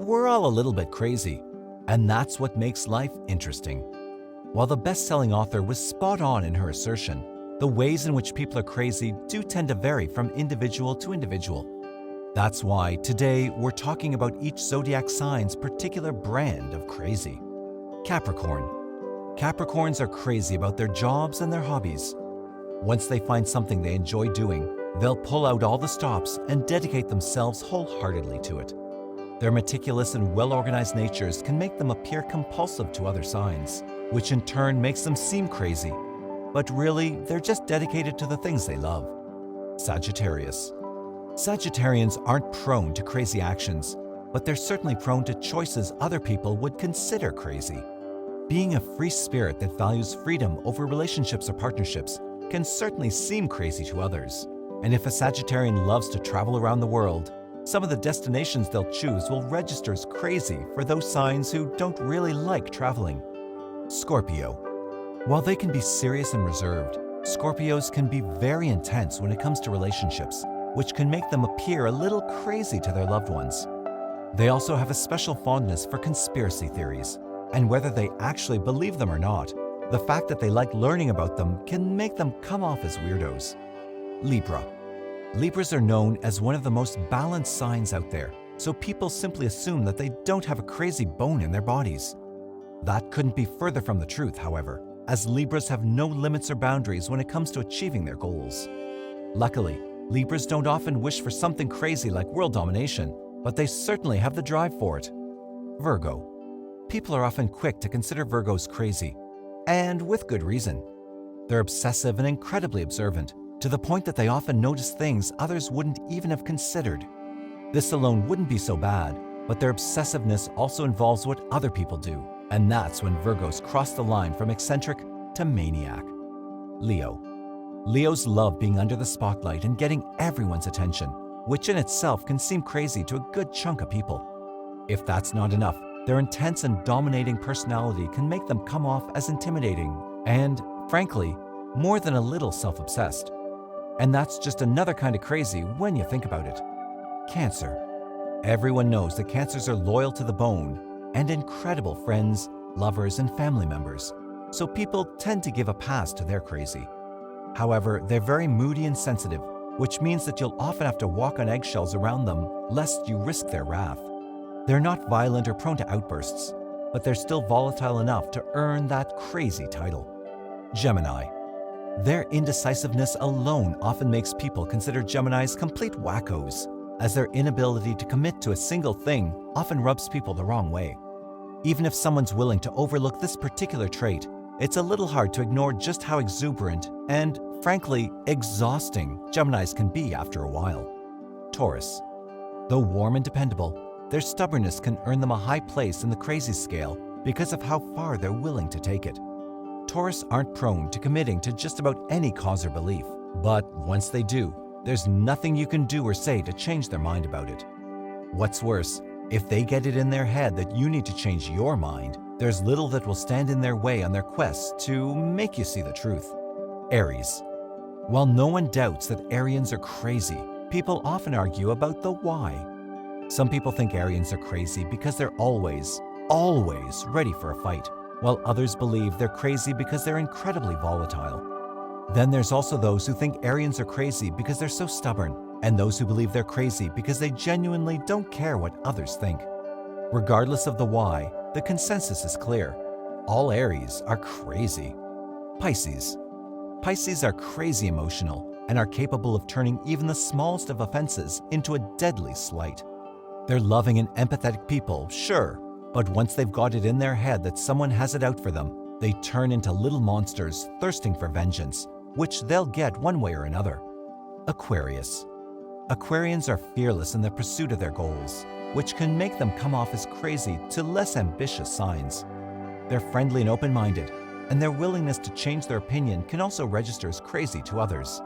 We're all a little bit crazy, and that's what makes life interesting. While the best-selling author was spot on in her assertion, the ways in which people are crazy do tend to vary from individual to individual. That's why today we're talking about each zodiac sign's particular brand of crazy. Capricorn. Capricorns are crazy about their jobs and their hobbies. Once they find something they enjoy doing, they'll pull out all the stops and dedicate themselves wholeheartedly to it. Their meticulous and well-organized natures can make them appear compulsive to other signs, which in turn makes them seem crazy. But really, they're just dedicated to the things they love. Sagittarius. Sagittarians aren't prone to crazy actions, but they're certainly prone to choices other people would consider crazy. Being a free spirit that values freedom over relationships or partnerships can certainly seem crazy to others. And if a Sagittarian loves to travel around the world, some of the destinations they'll choose will register as crazy for those signs who don't really like traveling. Scorpio. While they can be serious and reserved, Scorpios can be very intense when it comes to relationships, which can make them appear a little crazy to their loved ones. They also have a special fondness for conspiracy theories, and whether they actually believe them or not, the fact that they like learning about them can make them come off as weirdos. Libra. Libras are known as one of the most balanced signs out there, so people simply assume that they don't have a crazy bone in their bodies. That couldn't be further from the truth, however, as Libras have no limits or boundaries when it comes to achieving their goals. Luckily, Libras don't often wish for something crazy like world domination, but they certainly have the drive for it. Virgo. People are often quick to consider Virgos crazy, and with good reason. They're obsessive and incredibly observant, to the point that they often notice things others wouldn't even have considered. This alone wouldn't be so bad, but their obsessiveness also involves what other people do, and that's when Virgos cross the line from eccentric to maniac. Leo. Leos love being under the spotlight and getting everyone's attention, which in itself can seem crazy to a good chunk of people. If that's not enough, their intense and dominating personality can make them come off as intimidating and, frankly, more than a little self-obsessed. And that's just another kind of crazy when you think about it. Cancer. Everyone knows that Cancers are loyal to the bone and incredible friends, lovers, and family members, so people tend to give a pass to their crazy. However, they're very moody and sensitive, which means that you'll often have to walk on eggshells around them lest you risk their wrath. They're not violent or prone to outbursts, but they're still volatile enough to earn that crazy title. Gemini. Their indecisiveness alone often makes people consider Geminis complete wackos, as their inability to commit to a single thing often rubs people the wrong way. Even if someone's willing to overlook this particular trait, it's a little hard to ignore just how exuberant and, frankly, exhausting Geminis can be after a while. Taurus. Though warm and dependable, their stubbornness can earn them a high place in the crazy scale because of how far they're willing to take it. Taurus aren't prone to committing to just about any cause or belief, but once they do, there's nothing you can do or say to change their mind about it. What's worse, if they get it in their head that you need to change your mind, there's little that will stand in their way on their quest to make you see the truth. Aries. While no one doubts that Arians are crazy, people often argue about the why. Some people think Arians are crazy because they're always ready for a fight, while others believe they're crazy because they're incredibly volatile. Then there's also those who think Arians are crazy because they're so stubborn, and those who believe they're crazy because they genuinely don't care what others think. Regardless of the why, the consensus is clear. All Aries are crazy. Pisces. Pisces are crazy emotional and are capable of turning even the smallest of offenses into a deadly slight. They're loving and empathetic people, sure, but once they've got it in their head that someone has it out for them, they turn into little monsters thirsting for vengeance, which they'll get one way or another. Aquarius. Aquarians are fearless in the pursuit of their goals, which can make them come off as crazy to less ambitious signs. They're friendly and open-minded, and their willingness to change their opinion can also register as crazy to others.